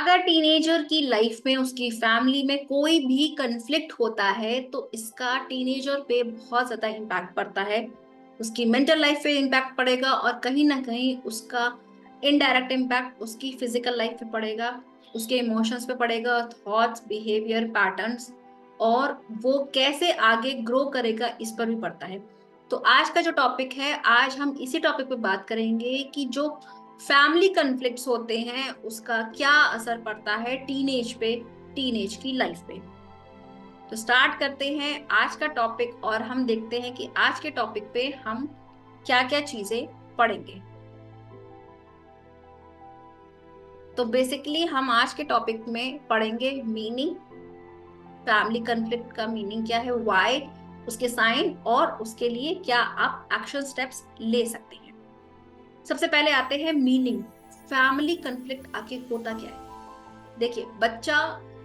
अगर टीनेजर की लाइफ में उसकी फैमिली में कोई भी कन्फ्लिक्ट होता है तो इसका टीनेजर पे बहुत ज्यादा इम्पैक्ट पड़ता है। उसकी मेंटल लाइफ पे इम्पैक्ट पड़ेगा और कहीं ना कहीं उसका इनडायरेक्ट इम्पैक्ट उसकी फिजिकल लाइफ पे पड़ेगा, उसके इमोशंस पे पड़ेगा, थॉट्स, बिहेवियर पैटर्न्स, और वो कैसे आगे ग्रो करेगा इस पर भी पड़ता है। तो आज का जो टॉपिक है, आज हम इसी टॉपिक पे बात करेंगे कि जो फैमिली कन्फ्लिक्ट्स होते हैं उसका क्या असर पड़ता है टीनेज पे, टीनेज की लाइफ पे। तो स्टार्ट करते हैं आज का टॉपिक और हम देखते हैं कि आज के टॉपिक पे हम क्या क्या चीजें पढ़ेंगे। तो बेसिकली हम आज के टॉपिक में पढ़ेंगे मीनिंग, फैमिली कन्फ्लिक्ट का मीनिंग क्या है, व्हाई, उसके साइन और उसके लिए क्या आप एक्शन स्टेप्स ले सकते हैं। सबसे पहले आते हैं मीनिंग। फैमिली कन्फ्लिक्ट आखिर होता क्या है? देखिए, बच्चा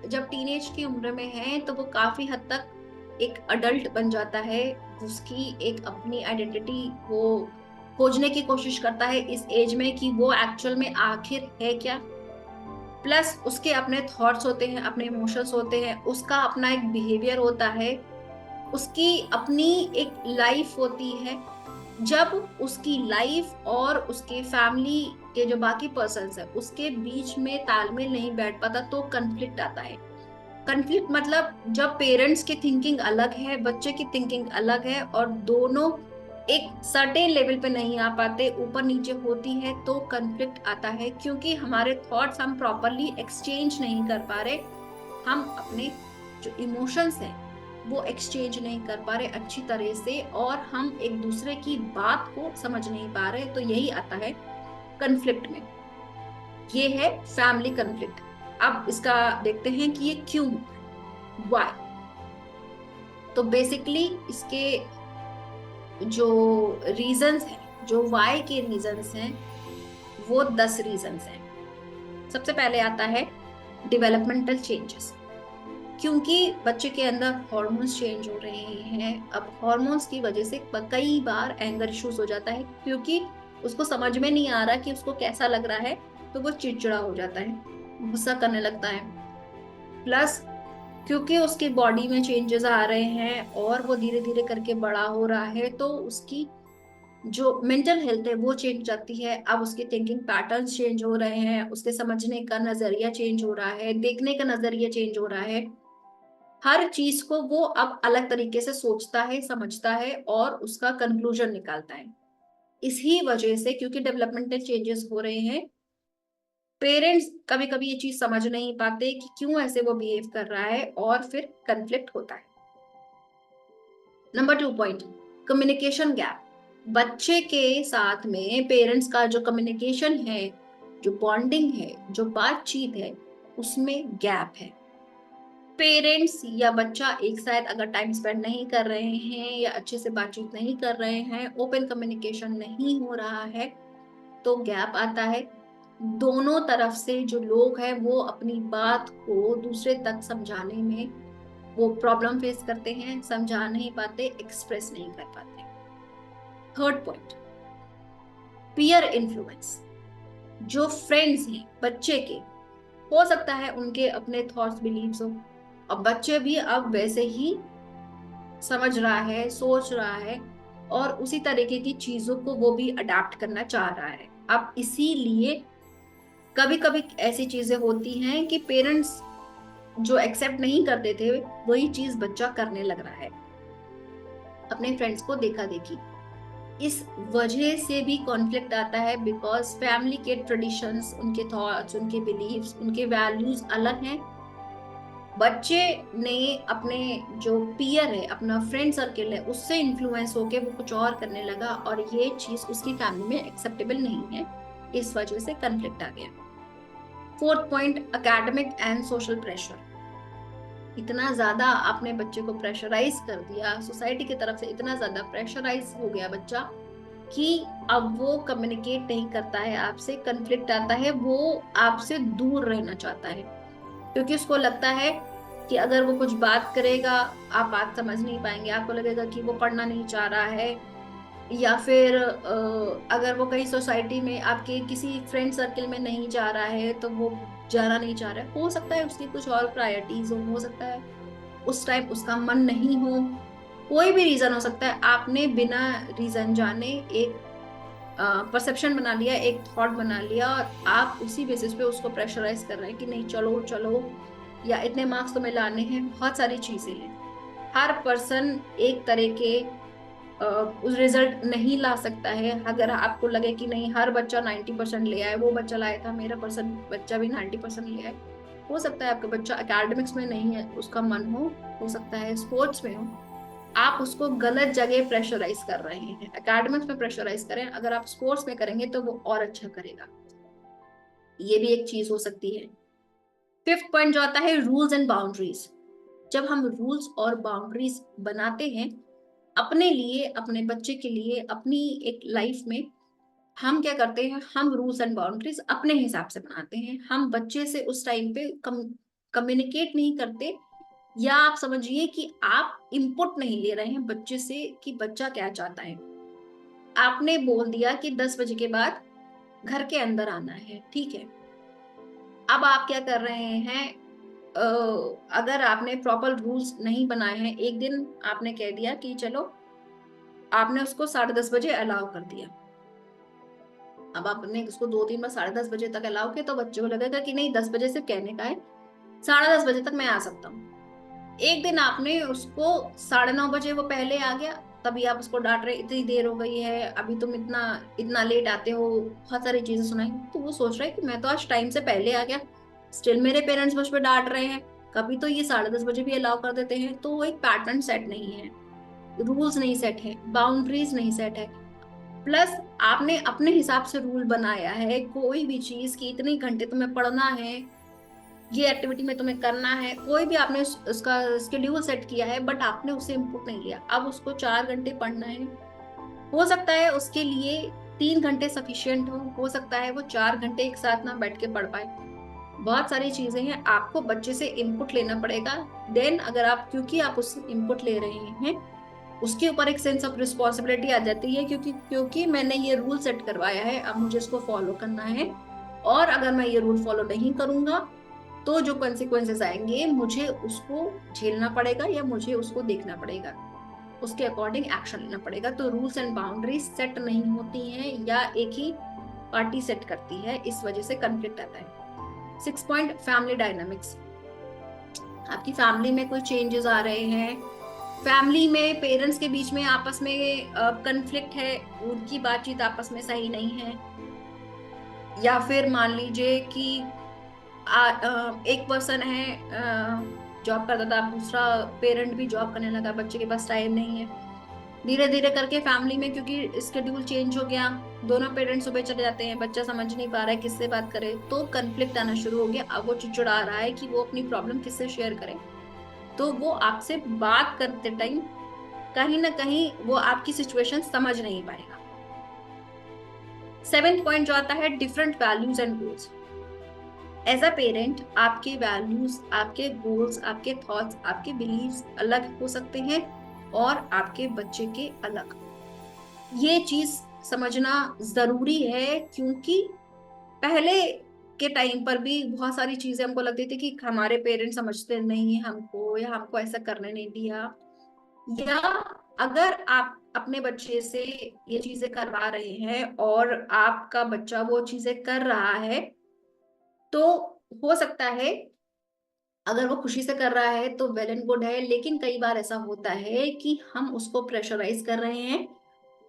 जब टीनेज की उम्र में है तो वो काफी हद तक एक अडल्ट बन जाता है। उसकी एक अपनी आइडेंटिटी वो खोजने की कोशिश करता है इस एज में कि वो एक्चुअल में आखिर है क्या। प्लस उसके अपने थॉट्स होते हैं, अपने इमोशंस होते हैं, उसका अपना एक बिहेवियर होता है, उसकी अपनी एक लाइफ होती है। जब उसकी लाइफ और उसके फैमिली के जो बाकी पर्सन्स है उसके बीच में तालमेल नहीं बैठ पाता तो कन्फ्लिक्ट आता है। कन्फ्लिक्ट मतलब जब पेरेंट्स की थिंकिंग अलग है, बच्चे की थिंकिंग अलग है और दोनों एक सर्टेन लेवल पे नहीं आ पाते, ऊपर नीचे होती है तो कन्फ्लिक्ट आता है, क्योंकि हमारे थॉट्स हम प्रॉपरली एक्सचेंज नहीं कर पा रहे। हम अपने जो इमोशंस हैं वो एक्सचेंज नहीं कर पा रहे अच्छी तरह से और हम एक दूसरे की बात को समझ नहीं पा रहे, तो यही आता है कन्फ्लिक्ट में। ये है फैमिली कन्फ्लिक्ट। अब इसका देखते हैं कि ये क्यों, व्हाई। तो बेसिकली इसके जो रीजंस हैं, जो व्हाई के रीजंस हैं, वो 10 रीजंस हैं। सबसे पहले आता है डेवलपमेंटल चेंजेस। क्योंकि बच्चे के अंदर हॉर्मोन्स चेंज हो रहे हैं। अब हॉर्मोन्स की वजह से कई बार एंगर इश्यूज हो जाता है, क्योंकि उसको समझ में नहीं आ रहा कि उसको कैसा लग रहा है, तो वो चिड़चिड़ा हो जाता है, गुस्सा करने लगता है। प्लस क्योंकि उसकी बॉडी में चेंजेस आ रहे हैं और वो धीरे धीरे करके बड़ा हो रहा है, तो उसकी जो मेंटल हेल्थ है वो चेंज जाती है। अब उसके थिंकिंग पैटर्न्स चेंज हो रहे हैं, उसके समझने का नजरिया चेंज हो रहा है, देखने का नजरिया चेंज हो रहा है। हर चीज को वो अब अलग तरीके से सोचता है, समझता है और उसका कंक्लूजन निकालता है। इसी वजह से, क्योंकि डेवलपमेंटल चेंजेस हो रहे हैं, पेरेंट्स कभी कभी ये चीज समझ नहीं पाते कि क्यों ऐसे वो बिहेव कर रहा है और फिर कंफ्लिक्ट होता है। Number 2 point, communication gap. बच्चे के साथ में पेरेंट्स का जो कम्युनिकेशन है, जो बॉन्डिंग है, जो बातचीत है, उसमें गैप है। पेरेंट्स या बच्चा एक साथ अगर टाइम स्पेंड नहीं कर रहे हैं या अच्छे से बातचीत नहीं कर रहे हैं, ओपन कम्युनिकेशन नहीं हो रहा है, तो गैप आता है। दोनों तरफ से जो लोग हैं वो अपनी बात को दूसरे तक समझाने में वो प्रॉब्लम फेस करते हैं, समझा नहीं पाते, एक्सप्रेस नहीं कर पाते। Third point, peer influence. जो फ्रेंड्स हैं बच्चे के, हो सकता है उनके अपने थॉट्स, बिलीव्स हो, अब बच्चे भी अब वैसे ही समझ रहा है, सोच रहा है और उसी तरीके की चीजों को वो भी अडेप्ट करना चाह रहा है। अब इसीलिए कभी कभी ऐसी चीजें होती हैं कि पेरेंट्स जो एक्सेप्ट नहीं करते थे वही चीज बच्चा करने लग रहा है, अपने फ्रेंड्स को देखा देखी। इस वजह से भी कॉन्फ्लिक्ट आता है, बिकॉज फैमिली के ट्रेडिशंस, उनके थॉट्स, उनके बिलीव्स, उनके वैल्यूज अलग हैं। बच्चे ने अपने जो पीयर है, अपना फ्रेंड सर्किल है, उससे इन्फ्लुएंस होके वो कुछ और करने लगा और ये चीज उसकी फैमिली में एक्सेप्टेबल नहीं है, इस वजह से कन्फ्लिक्ट आ गया। Fourth point, academic and social pressure. इतना ज्यादा आपने बच्चे को प्रेशराइज कर दिया, सोसाइटी की तरफ से इतना ज्यादा प्रेशराइज हो गया बच्चा कि अब वो कम्युनिकेट नहीं करता है आपसे, कन्फ्लिक्ट आता है, वो आपसे दूर रहना चाहता है, क्योंकि उसको लगता है कि अगर वो कुछ बात करेगा आप बात समझ नहीं पाएंगे, आपको लगेगा कि वो पढ़ना नहीं चाह रहा है। या फिर अगर वो कहीं सोसाइटी में आपके किसी फ्रेंड सर्किल में नहीं जा रहा है तो वो जाना नहीं चाह रहा है, हो सकता है उसकी कुछ और प्रायोरिटीज हो सकता है उस टाइम उसका मन नहीं हो, कोई भी रीजन हो सकता है। आपने बिना रीजन जाने एक परसेप्शन बना लिया, एक थॉट बना लिया, और आप उसी बेसिस पे उसको प्रेशराइज कर रहे हैं कि नहीं चलो चलो, या इतने मार्क्स तुम्हें लाने हैं। बहुत सारी चीजें हैं, हर पर्सन एक तरह के उस रिजल्ट नहीं ला सकता है। अगर आपको लगे कि नहीं हर बच्चा 90% ले आए, वो बच्चा लाया था, मेरा बच्चा भी 90% ले आए, हो सकता है आपका बच्चा एकेडमिक्स में नहीं है, उसका मन हो सकता है स्पोर्ट्स में हो। आप उसको गलत जगह प्रेशराइज कर रहे हैं। एकेडमिक्स में प्रेशराइज करें, अगर आप स्पोर्ट्स में करेंगे तो वो और अच्छा करेगा। ये भी एक चीज हो सकती है। फिफ्थ पॉइंट जो आता है रूल्स एंड बाउंड्रीज। जब हम रूल्स और बाउंड्रीज बनाते हैं अपने लिए, अपने बच्चे के लिए, अपनी एक लाइफ में, हम क्या करते हैं, हम रूल्स एंड बाउंड्रीज अपने हिसाब से बनाते हैं। हम बच्चे से उस टाइम पे कम्युनिकेट नहीं करते, या आप समझिए कि आप इनपुट नहीं ले रहे हैं बच्चे से कि बच्चा क्या चाहता है। आपने बोल दिया कि 10 बजे के बाद घर के अंदर आना है, ठीक है। अब आप क्या कर रहे हैं, अगर आपने प्रॉपर रूल्स नहीं बनाए हैं, एक दिन आपने कह दिया कि चलो, आपने उसको 10:30 बजे अलाउ कर दिया। अब आपने उसको 2-3 बार 10:30 बजे तक अलाउ किया, तो बच्चे को लगेगा कि नहीं 10 बजे सिर्फ कहने का है, 10:30 बजे तक मैं आ सकता हूँ। एक दिन आपने उसको 9:30 बजे वो पहले आ गया, तभी आप उसको डांट रहे, इतनी देर हो गई है, अभी तुम इतना इतना लेट आते हो, बहुत सारी चीजें सुनाई। तो वो सोच रहा है कि मैं तो आज टाइम से पहले आ गया, स्टिल मेरे पेरेंट्स मुझ पर डांट रहे हैं। कभी तो ये 10:30 बजे भी अलाउ कर देते हैं। तो वो एक पैटर्न सेट नहीं है, रूल्स नहीं सेट है, बाउंड्रीज नहीं सेट है। प्लस आपने अपने हिसाब से रूल बनाया है कोई भी चीज की, इतने घंटे तुम्हें पढ़ना है, ये एक्टिविटी में तुम्हें करना है, कोई भी आपने उसका स्केड्यूल सेट किया है, बट आपने उसे इनपुट नहीं लिया। अब उसको 4 घंटे पढ़ना है, हो सकता है उसके लिए 3 घंटे सफिशियंट हो सकता है वो 4 घंटे एक साथ ना बैठ के पढ़ पाए। बहुत सारी चीजें हैं, आपको बच्चे से इनपुट लेना पड़ेगा। देन अगर आप, क्योंकि आप उससे इनपुट ले रहे हैं, उसके ऊपर एक सेंस ऑफ रिस्पॉन्सिबिलिटी आ जाती है, क्योंकि मैंने ये रूल सेट करवाया है, अब मुझे इसको फॉलो करना है। और अगर मैं ये रूल फॉलो नहीं करूंगा तो जो कॉन्सिक्वेंसेस आएंगे मुझे उसको झेलना पड़ेगा, या मुझे उसको देखना पड़ेगा, उसके अकॉर्डिंग एक्शन लेना पड़ेगा। तो रूल्स एंड बाउंड्रीज सेट नहीं होती हैं, या एक ही पार्टी सेट करती है, इस वजह से कन्फ्लिक्ट आता है। 6 पॉइंट फैमिली डायनामिक्स। आपकी फैमिली में कोई चेंजेस आ रहे हैं, फैमिली में पेरेंट्स के बीच में आपस में कन्फ्लिक्ट है, उनकी बातचीत आपस में सही नहीं है, या फिर मान लीजिए कि एक पर्सन है जॉब करता था, दूसरा पेरेंट भी जॉब करने लगा, बच्चे के पास टाइम नहीं है। धीरे धीरे करके फैमिली में, क्योंकि स्केड्यूल चेंज हो गया, दोनों पेरेंट्स सुबह चले जाते हैं, बच्चा समझ नहीं पा रहा है किससे बात करे, तो कन्फ्लिक्ट आना शुरू हो गया। अब वो चिड़चिड़ा रहा है कि वो अपनी प्रॉब्लम किससे शेयर करे। तो वो आपसे बात करते टाइम कहीं ना कहीं वो आपकी सिचुएशन समझ नहीं पाएगा। 7th पॉइंट जो आता है different values and goals. As a parent आपके वैल्यूज, आपके गोल्स, आपके थॉट्स, आपके बिलीव्स अलग हो सकते हैं, और आपके बच्चे के अलग। ये चीज समझना जरूरी है, क्योंकि पहले के टाइम पर भी बहुत सारी चीजें हमको लगती थी कि हमारे पेरेंट्स समझते नहीं है हमको, या हमको ऐसा करने नहीं दिया। या अगर आप अपने बच्चे से ये चीजें करवा रहे हैं और आपका बच्चा वो चीजें कर रहा है, तो हो सकता है अगर वो खुशी से कर रहा है तो वेल एंड गुड है। लेकिन कई बार ऐसा होता है कि हम उसको प्रेशराइज कर रहे हैं,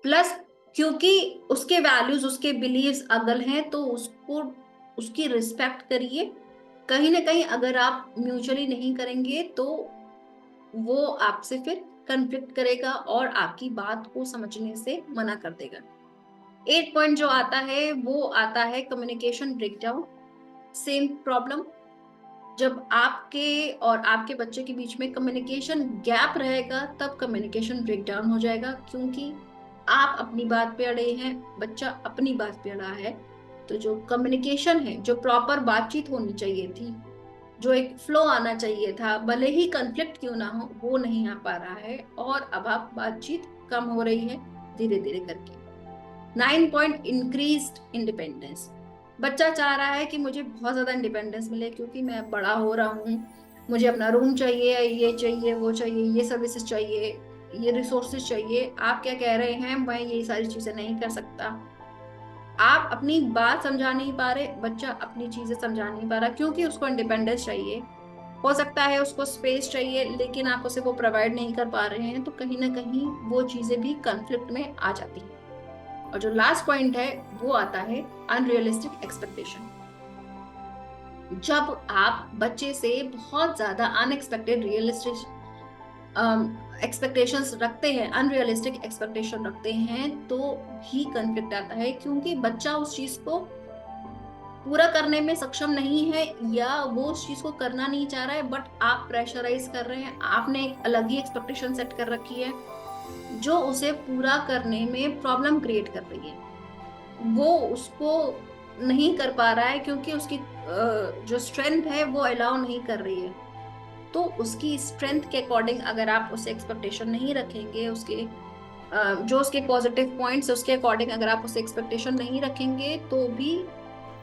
प्लस क्योंकि उसके वैल्यूज, उसके बिलीव्स अगल हैं, तो उसको, उसकी रिस्पेक्ट करिए। कहीं ना कहीं अगर आप म्यूचुअली नहीं करेंगे तो वो आपसे फिर कन्फ्लिक्ट करेगा और आपकी बात को समझने से मना कर देगा। 8 पॉइंट जो आता है वो आता है कम्युनिकेशन ब्रेकडाउन। सेम प्रॉब्लम, जब आपके और आपके बच्चे के बीच में कम्युनिकेशन गैप रहेगा तब कम्युनिकेशन ब्रेकडाउन हो जाएगा, क्योंकि आप अपनी बात पे अड़े हैं, बच्चा अपनी बात पे अड़ा है। तो जो कम्युनिकेशन है, जो प्रॉपर बातचीत होनी चाहिए थी, जो एक फ्लो आना चाहिए था, भले ही कन्फ्लिक्ट क्यों ना हो, वो नहीं आ पा रहा है, और अब आप बातचीत कम हो रही है धीरे धीरे करके। 9 पॉइंट इंक्रीज्ड इंडिपेंडेंस। बच्चा चाह रहा है कि मुझे बहुत ज्यादा इंडिपेंडेंस मिले क्योंकि मैं बड़ा हो रहा हूँ, मुझे अपना रूम चाहिए, ये चाहिए, वो चाहिए, ये सर्विसेज चाहिए, ये रिसोर्सेज चाहिए। आप क्या कह रहे हैं, मैं ये सारी चीजें नहीं कर सकता। आप अपनी बात समझा नहीं पा रहे, बच्चा अपनी चीजें समझा नहीं पा रहा क्योंकि उसको इंडिपेंडेंस चाहिए। हो सकता है उसको स्पेस चाहिए, लेकिन आप उसे वो प्रोवाइड नहीं कर पा रहे हैं, तो कहीं ना कहीं वो चीजें भी कंफ्लिक्ट में आ जाती हैं। और जो लास्ट पॉइंट है वो आता है अनरियलिस्टिक एक्सपेक्टेशन। जब आप बच्चे से बहुत ज्यादा अनएक्सपेक्टेड रियलिस्टिक एक्सपेक्टेशंस रखते हैं, अनरियलिस्टिक एक्सपेक्टेशन रखते हैं, तो भी कंफ्लिक्ट आता है क्योंकि बच्चा उस चीज को पूरा करने में सक्षम नहीं है या वो उस चीज को करना नहीं चाह रहा है, बट आप प्रेशराइज कर रहे हैं, आपने एक अलग ही एक्सपेक्टेशन सेट कर रखी है जो उसे पूरा करने में प्रॉब्लम क्रिएट कर रही है। वो उसको नहीं कर पा रहा है क्योंकि उसकी जो स्ट्रेंथ है वो अलाउ नहीं कर रही है। तो उसकी स्ट्रेंथ के अकॉर्डिंग अगर आप उसे एक्सपेक्टेशन नहीं रखेंगे, उसके जो उसके पॉजिटिव पॉइंट्स उसके अकॉर्डिंग अगर आप उसे एक्सपेक्टेशन नहीं रखेंगे, तो भी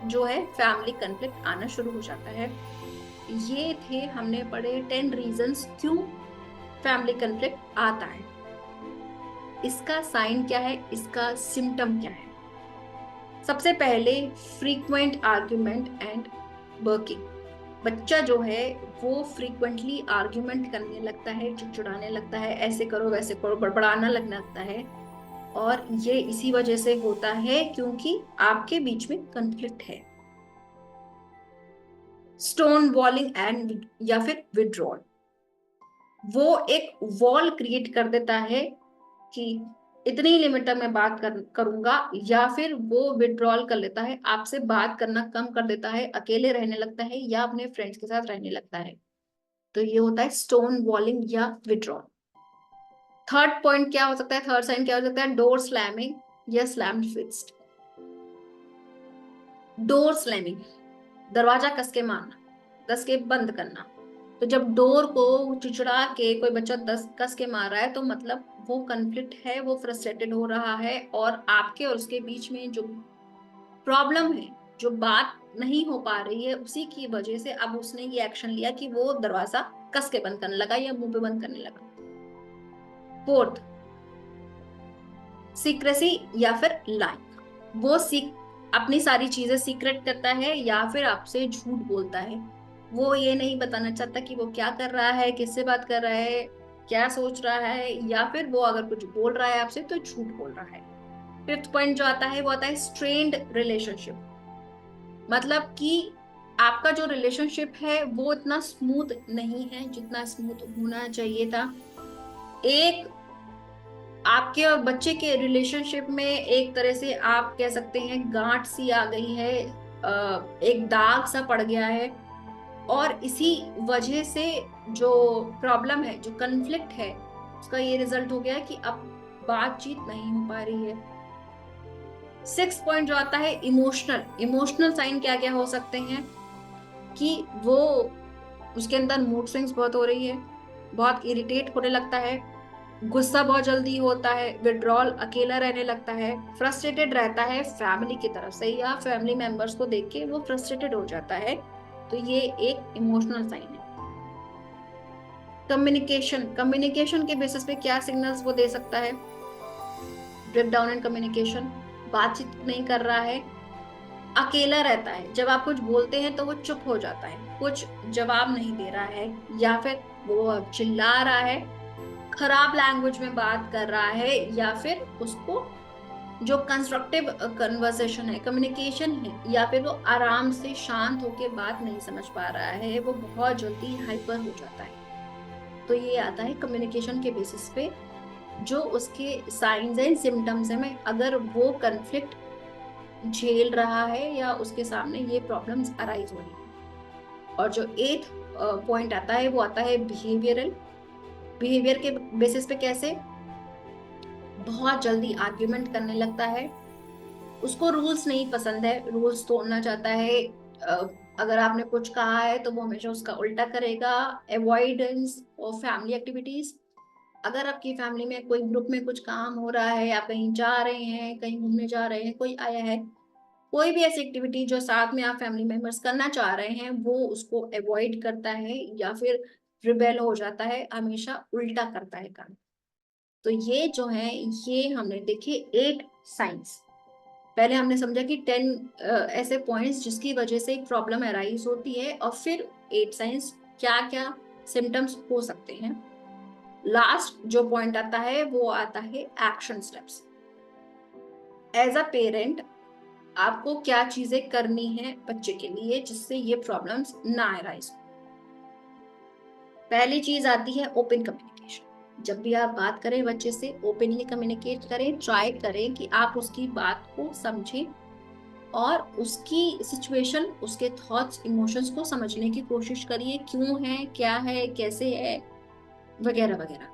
जो है फैमिली कन्फ्लिक्ट आना शुरू हो जाता है। ये थे हमने पढ़े 10 रीजंस क्यों फैमिली कन्फ्लिक्ट आता है। इसका साइन क्या है, इसका सिम्टम क्या है। सबसे पहले फ्रीक्वेंट आर्ग्यूमेंट एंड वर्किंग। बच्चा जो है वो फ्रीक्वेंटली आर्ग्यूमेंट करने लगता है, चिड़चिड़ाने लगता है, ऐसे करो वैसे करो, बड़बड़ाना लगने लगता है। और ये इसी वजह से होता है क्योंकि आपके बीच में कन्फ्लिक्ट है। स्टोन वॉलिंग एंड या फिर विड्रॉल, वो एक वॉल क्रिएट कर देता है कि इतनी लिमिट तक मैं बात करूंगा, या फिर वो विड्रॉल कर लेता है, आपसे बात करना कम कर देता है, अकेले रहने लगता है या अपने फ्रेंड्स के साथ रहने लगता है। तो ये होता है स्टोन वॉलिंग या विड्रॉल। थर्ड पॉइंट क्या हो सकता है, थर्ड साइन क्या हो सकता है, डोर स्लैमिंग या स्लैम्ड फिस्ट। डोर स्लैमिंग, दरवाजा कस के मारना, कस के बंद करना। तो जब डोर को चिचड़ा के कोई बच्चा दस कस के मार रहा है, तो मतलब वो कन्फ्लिक्ट है, वो फ्रस्ट्रेटेड हो रहा है, और आपके और उसके बीच में जो प्रॉब्लम है, जो बात नहीं हो पा रही है, उसी की वजह से अब उसने ये एक्शन लिया कि वो दरवाजा कस के बंद करने लगा या मुंह पे बंद करने लगा। फोर्थ, सीक्रेसी या फिर लाइक, वो अपनी सारी चीजें सीक्रेट करता है या फिर आपसे झूठ बोलता है। वो ये नहीं बताना चाहता कि वो क्या कर रहा है, किससे बात कर रहा है, क्या सोच रहा है, या फिर वो अगर कुछ बोल रहा है आपसे तो झूठ बोल रहा है। फिफ्थ पॉइंट जो आता है वो आता है स्ट्रेन्ड रिलेशनशिप। मतलब कि आपका जो रिलेशनशिप है वो इतना स्मूथ नहीं है जितना स्मूथ होना चाहिए था। एक आपके और बच्चे के रिलेशनशिप में एक तरह से आप कह सकते हैं गांठ सी आ गई है, एक दाग सा पड़ गया है। और इसी वजह से जो प्रॉब्लम है, जो कन्फ्लिक्ट है, उसका ये रिजल्ट हो गया है कि अब बातचीत नहीं हो पा रही है। सिक्स पॉइंट जो आता है इमोशनल, इमोशनल साइन क्या क्या हो सकते हैं कि वो उसके अंदर मूड स्विंग्स बहुत हो रही है, बहुत इरिटेट होने लगता है, गुस्सा बहुत जल्दी होता है, विड्रॉल, अकेला रहने लगता है, फ्रस्ट्रेटेड रहता है फैमिली की तरफ से या फैमिली मेंबर्स को देख के वो फ्रस्ट्रेटेड हो जाता है। तो ये एक इमोशनल साइन है। कम्युनिकेशन, कम्युनिकेशन के बेसिस पे क्या सिग्नल्स वो दे सकता है, ब्रेक डाउन इन कम्युनिकेशन, बातचीत नहीं कर रहा है, अकेला रहता है, जब आप कुछ बोलते हैं तो वो चुप हो जाता है, कुछ जवाब नहीं दे रहा है, या फिर वो चिल्ला रहा है, खराब लैंग्वेज में बात कर रहा है, या फिर उसको जो कंस्ट्रक्टिव कन्वर्सेशन है, कम्युनिकेशन है, या फिर वो आराम से शांत होके बात नहीं समझ पा रहा है, वो बहुत जल्दी हाइपर हो जाता है। तो ये आता है कम्युनिकेशन के बेसिस पे जो उसके साइंस एंड सिम्टम्स है में अगर वो कन्फ्लिक्ट झेल रहा है या उसके सामने ये प्रॉब्लम्स अराइज हो रही है। और जो एथ पॉइंट आता है वो आता है बिहेवियरल। बिहेवियर के बेसिस पे कैसे, बहुत जल्दी आर्ग्यूमेंट करने लगता है, उसको रूल्स नहीं पसंद है, रूल्स तोड़ना चाहता है, अगर आपने कुछ कहा है तो वो हमेशा उसका उल्टा करेगा। अवॉइडेंस ऑफ फैमिली एक्टिविटीज, अगर आपकी फैमिली में कोई ग्रुप में कुछ काम हो रहा है, आप कहीं जा रहे हैं, कहीं घूमने जा रहे हैं, कोई आया है, कोई भी ऐसी एक्टिविटी जो साथ में आप फैमिली मेंबर्स करना चाह रहे हैं वो उसको अवॉइड करता है या फिर रिबेल हो जाता है, हमेशा उल्टा करता है काम। तो ये जो है, ये हमने देखे 8 साइंस। पहले हमने समझा कि 10 ऐसे पॉइंट्स जिसकी वजह से एक प्रॉब्लम अराइज होती है, और फिर 8 साइंस क्या क्या सिम्टम्स हो सकते हैं। लास्ट जो पॉइंट आता है वो आता है action steps. As a parent आपको क्या चीजें करनी है बच्चे के लिए जिससे ये प्रॉब्लम्स ना अराइज। पहली चीज आती है ओपन कम्युनिकेशन। जब भी आप बात करें बच्चे से, ओपनली कम्युनिकेट करें, ट्राई करें कि आप उसकी बात को समझें और उसकी सिचुएशन, उसके थॉट्स, इमोशंस को समझने की कोशिश करिए, क्यों है, क्या है, कैसे है, वगैरह वगैरह।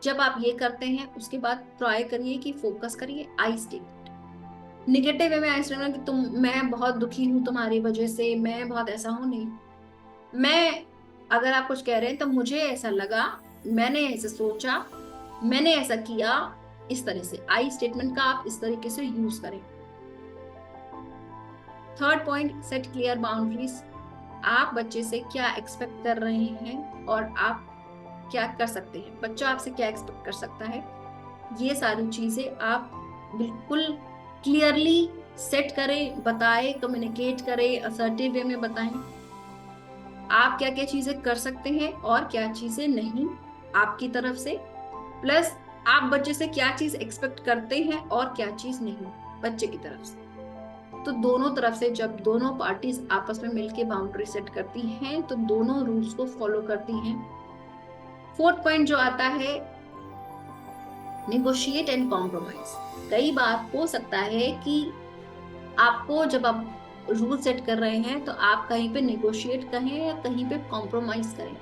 जब आप ये करते हैं उसके बाद ट्राई करिए कि फोकस करिए आई स्टेटमेंट। निगेटिव वे में आई स्टेटमेंट कि तुम, मैं बहुत दुखी हूं तुम्हारी वजह से, मैं बहुत ऐसा हूं, नहीं। मैं, अगर आप कुछ कह रहे हैं तो मुझे ऐसा लगा, मैंने ऐसे सोचा, मैंने ऐसा किया, इस तरह से आई स्टेटमेंट का आप इस तरीके से यूज करें। Third point, set clear boundaries. आप बच्चे से क्या एक्सपेक्ट कर रहे हैं और आप क्या कर सकते हैं, बच्चा आपसे क्या एक्सपेक्ट कर सकता है, ये सारी चीजें आप बिल्कुल क्लियरली सेट करें, बताएं, कम्युनिकेट करें, असर्टिव वे में बताएं आप क्या क्या चीजें कर सकते हैं और क्या चीजें नहीं आपकी तरफ से, प्लस आप बच्चे से क्या चीज एक्सपेक्ट करते हैं और क्या चीज नहीं बच्चे की तरफ से। तो दोनों तरफ से जब दोनों पार्टीज आपस में मिलकर बाउंड्री सेट करती हैं तो दोनों रूल्स को फॉलो करती हैं। फोर्थ पॉइंट जो आता है, नेगोशिएट एंड कॉम्प्रोमाइज। कई बार हो सकता है कि आपको, जब आप रूल सेट कर रहे हैं तो आप कहीं पे नेगोशिएट करें या कहीं पे कॉम्प्रोमाइज करें।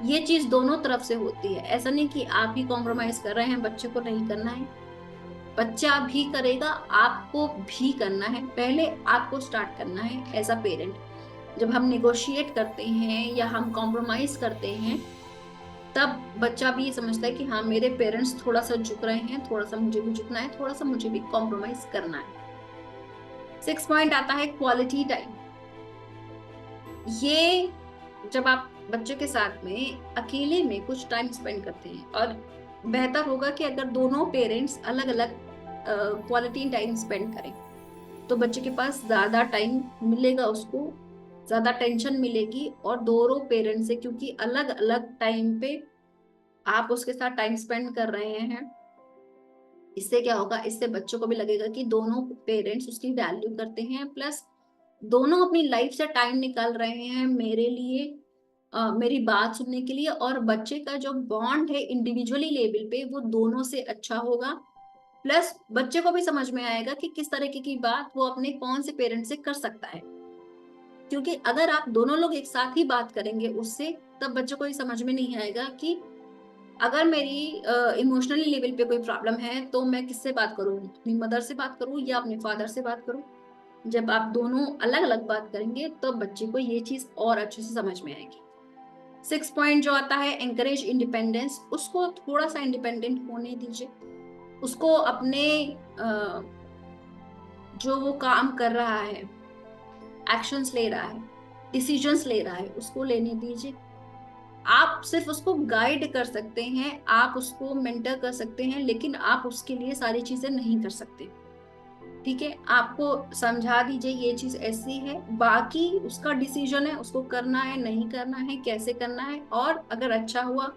ये चीज दोनों तरफ से होती है, ऐसा नहीं कि आप ही कॉम्प्रोमाइज कर रहे हैं, बच्चे को नहीं करना है, बच्चा भी करेगा, आपको भी करना है। पहले आपको स्टार्ट करना है एज अ पेरेंट। जब हम निगोशिएट करते हैं या हम कॉम्प्रोमाइज करते हैं तब बच्चा भी ये समझता है कि हाँ, मेरे पेरेंट्स थोड़ा सा झुक रहे हैं, थोड़ा सा मुझे भी झुकना है, थोड़ा सा मुझे भी कॉम्प्रोमाइज करना है। 6 पॉइंट आता है क्वालिटी टाइम। ये जब आप बच्चे के साथ में अकेले में कुछ टाइम स्पेंड करते हैं, और बेहतर होगा कि अगर दोनों पेरेंट्स अलग अलग क्वालिटी टाइम स्पेंड करें तो बच्चे के पास ज्यादा टाइम मिलेगा, उसको ज्यादा टेंशन मिलेगी। और दोनों पेरेंट्स से, क्योंकि अलग अलग टाइम पे आप उसके साथ टाइम स्पेंड कर रहे हैं, इससे क्या होगा, इससे बच्चों को भी लगेगा कि दोनों पेरेंट्स उसकी वैल्यू करते हैं, प्लस दोनों अपनी लाइफ से टाइम निकाल रहे हैं मेरे लिए, मेरी बात सुनने के लिए। और बच्चे का जो बॉन्ड है इंडिविजुअली लेवल पे वो दोनों से अच्छा होगा, प्लस बच्चे को भी समझ में आएगा कि किस तरीके की बात वो अपने कौन से पेरेंट से कर सकता है। क्योंकि अगर आप दोनों लोग एक साथ ही बात करेंगे उससे, तब बच्चों को ये समझ में नहीं आएगा कि अगर मेरी इमोशनली लेवल पे कोई प्रॉब्लम है तो मैं किससे बात करूं, अपनी मदर से बात करूं या अपने फादर से बात करूं। जब आप दोनों अलग अलग बात करेंगे तो बच्चे को ये चीज और अच्छे से समझ में आएगी। 6 पॉइंट जो आता है, एंकरेज इंडिपेंडेंस। उसको थोड़ा सा इंडिपेंडेंट होने दीजिए, उसको अपने जो वो काम कर रहा है, एक्शंस ले रहा है, डिसीजंस ले रहा है, उसको लेने दीजिए। आप सिर्फ उसको गाइड कर सकते हैं, आप उसको मेंटर कर सकते हैं, लेकिन आप उसके लिए सारी चीजें नहीं कर सकते। ठीक है, आपको समझा दीजिए ये चीज ऐसी है, बाकी उसका डिसीजन है, उसको करना है, नहीं करना है, कैसे करना है। और अगर अच्छा हुआ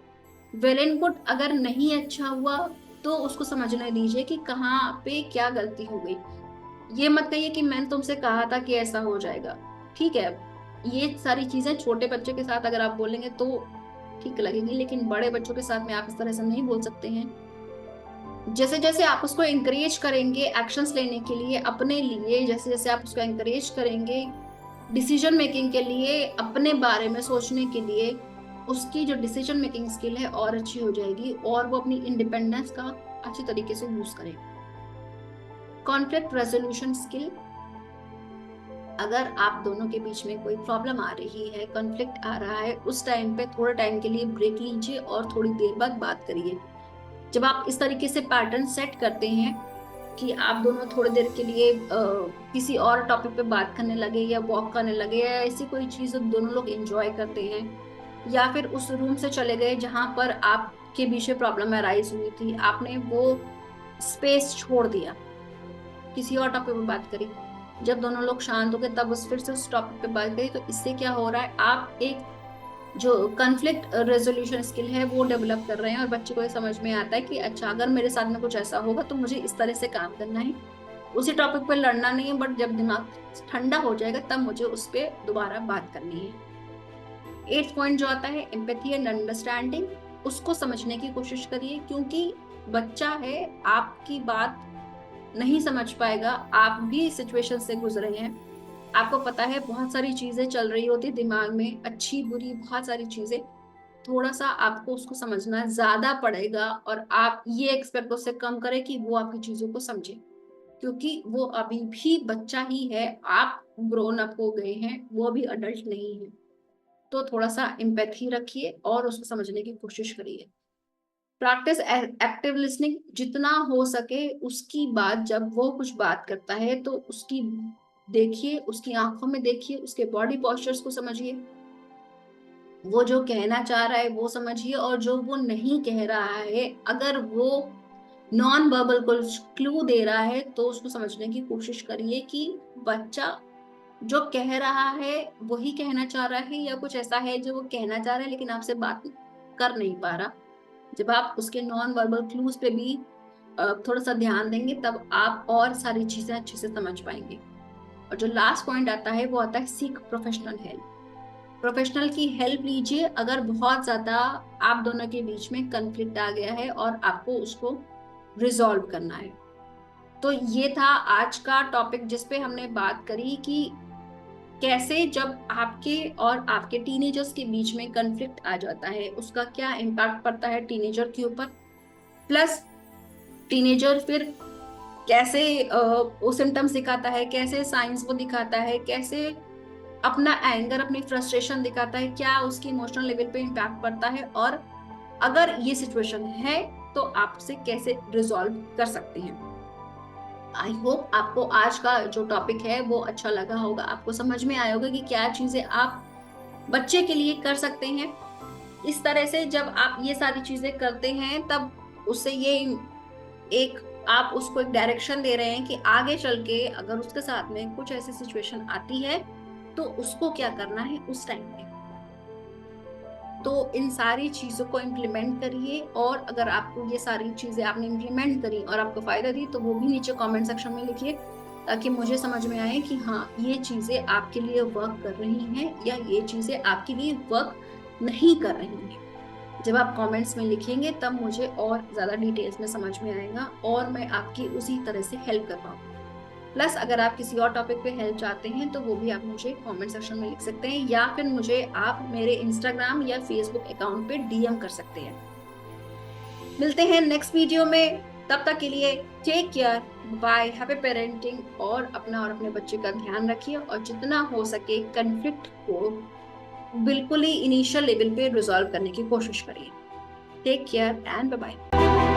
वेल एंड गुड, अगर नहीं अच्छा हुआ तो उसको समझने दीजिए कि कहाँ पे क्या गलती हो गई। ये मत कहिए कि मैंने तुमसे कहा था कि ऐसा हो जाएगा। ठीक है, ये सारी चीजें छोटे बच्चे के साथ अगर आप बोलेंगे तो ठीक लगेगी, लेकिन बड़े बच्चों के साथ में आप इस तरह से नहीं बोल सकते हैं। जैसे जैसे आप उसको इंकरेज करेंगे एक्शंस लेने के लिए अपने लिए, जैसे जैसे आप उसको इंकरेज करेंगे डिसीजन मेकिंग के लिए, अपने बारे में सोचने के लिए, उसकी जो डिसीजन मेकिंग स्किल है और अच्छी हो जाएगी और वो अपनी इंडिपेंडेंस का अच्छी तरीके से यूज करेगा। Conflict resolution skill. अगर आप दोनों के बीच में कोई प्रॉब्लम आ रही है, कॉन्फ्लिक्ट आ रहा है, उस टाइम पे थोड़ा टाइम के लिए ब्रेक लीजिए और थोड़ी देर बाद बात करिए। जब आप इस तरीके से पैटर्न सेट करते हैं कि आप दोनों थोड़ी देर के लिए किसी और टॉपिक पे बात करने लगे या वॉक करने लगे या ऐसी कोई चीज दोनों लोग एंजॉय करते हैं, या फिर उस रूम से चले गए जहां पर आपके बीच में प्रॉब्लम अराइज हुई थी, आपने वो स्पेस छोड़ दिया, किसी और टॉपिक पे बात करी। जब दोनों लोग शांत हो गए तब उस फिर से उस टॉपिक पे बात करी, तो इससे क्या हो रहा है, आप एक जो कन्फ्लिक्ट रेजोल्यूशन स्किल है वो डेवलप कर रहे हैं, और बच्चे को ये समझ में आता है कि अच्छा अगर मेरे साथ में कुछ ऐसा होगा तो मुझे इस तरह से काम करना है, उसी टॉपिक पे लड़ना नहीं है, बट जब दिमाग ठंडा हो जाएगा तब मुझे उस पर दोबारा बात करनी है। 8th पॉइंट जो आता है एम्पैथी एंड अंडरस्टैंडिंग, उसको समझने की कोशिश करिए, क्योंकि बच्चा है, आपकी बात नहीं समझ पाएगा, आप भी सिचुएशन से गुजरे हैं, आपको पता है बहुत सारी चीजें चल रही होती दिमाग में, अच्छी बुरी बहुत सारी चीजें, थोड़ा सा आपको उसको समझना ज्यादा पड़ेगा, और आप ये एक्सपेक्ट उससे कम करें कि वो आपकी चीजों को समझे, क्योंकि वो अभी भी बच्चा ही है, आप ग्रोन अप हो गए हैं, वो अभी अडल्ट नहीं है। तो थोड़ा सा एम्पैथी रखिए और उसको समझने की कोशिश करिए। प्रैक्टिस एक्टिव लिसनिंग, जितना हो सके उसकी बात, जब वो कुछ बात करता है तो उसकी देखिए, उसकी आंखों में देखिए, उसके बॉडी पोस्चर्स को समझिए, वो जो कहना चाह रहा है वो समझिए, और जो वो नहीं कह रहा है, अगर वो नॉन वर्बल कुछ क्लू दे रहा है तो उसको समझने की कोशिश करिए कि बच्चा जो कह रहा है वही कहना चाह रहा है, या कुछ ऐसा है जो वो कहना चाह रहा है लेकिन आपसे बात कर नहीं पा रहा। जब आप उसके नॉन वर्बल क्लूज पे भी थोड़ा सा ध्यान देंगे तब आप और सारी चीजें अच्छे से समझ पाएंगे। और जो लास्ट पॉइंट आता है वो आता है सीक प्रोफेशनल हेल्प। प्रोफेशनल की हेल्प लीजिए अगर बहुत ज्यादा आप दोनों के बीच में कन्फ्लिक्ट आ गया है और आपको उसको रिजॉल्व करना है। तो ये था आज का टॉपिक जिसपे हमने बात करी कि कैसे जब आपके और आपके टीनेजर्स के बीच में कन्फ्लिक्ट आ जाता है उसका क्या इम्पैक्ट पड़ता है टीनेजर के ऊपर, प्लस टीनेजर फिर कैसे वो सिम्टम्स दिखाता है, कैसे साइंस वो दिखाता है, कैसे अपना एंगर अपनी फ्रस्ट्रेशन दिखाता है, क्या उसकी इमोशनल लेवल पे इम्पैक्ट पड़ता है, और अगर ये सिचुएशन है तो आपसे कैसे रिजॉल्व कर सकते हैं। आई होप आपको आज का जो टॉपिक है वो अच्छा लगा होगा, आपको समझ में आया होगा कि क्या चीजें आप बच्चे के लिए कर सकते हैं। इस तरह से जब आप ये सारी चीजें करते हैं तब उससे ये एक आप उसको एक डायरेक्शन दे रहे हैं कि आगे चल के अगर उसके साथ में कुछ ऐसी सिचुएशन आती है तो उसको क्या करना है उस टाइम पे। तो इन सारी चीजों को इम्प्लीमेंट करिए, और अगर आपको ये सारी चीजें आपने इम्प्लीमेंट करी और आपको फायदा दी तो वो भी नीचे कमेंट सेक्शन में लिखिए, ताकि मुझे समझ में आए कि हाँ ये चीजें आपके लिए वर्क कर रही हैं या ये चीजें आपके लिए वर्क नहीं कर रही हैं। जब आप कमेंट्स में लिखेंगे तब मुझे और ज़्यादा डिटेल्स में समझ में आएगा और मैं आपकी उसी तरह से हेल्प कर पाऊँ। प्लस अगर आप किसी और टॉपिक पे हेल्प चाहते हैं तो वो भी आप मुझे कमेंट सेक्शन में लिख सकते हैं, या फिर मुझे आप मेरे इंस्टाग्राम या फेसबुक अकाउंट पे डीएम कर सकते हैं। मिलते हैं नेक्स्ट वीडियो में, तब तक के लिए take care, bye, happy parenting, और अपना और अपने बच्चे का ध्यान रखिए, और जितना हो सके कन्फ्लिक्ट को बिल्कुल ही इनिशियल लेवल पे रिजॉल्व करने की कोशिश करिए। Take care and bye bye.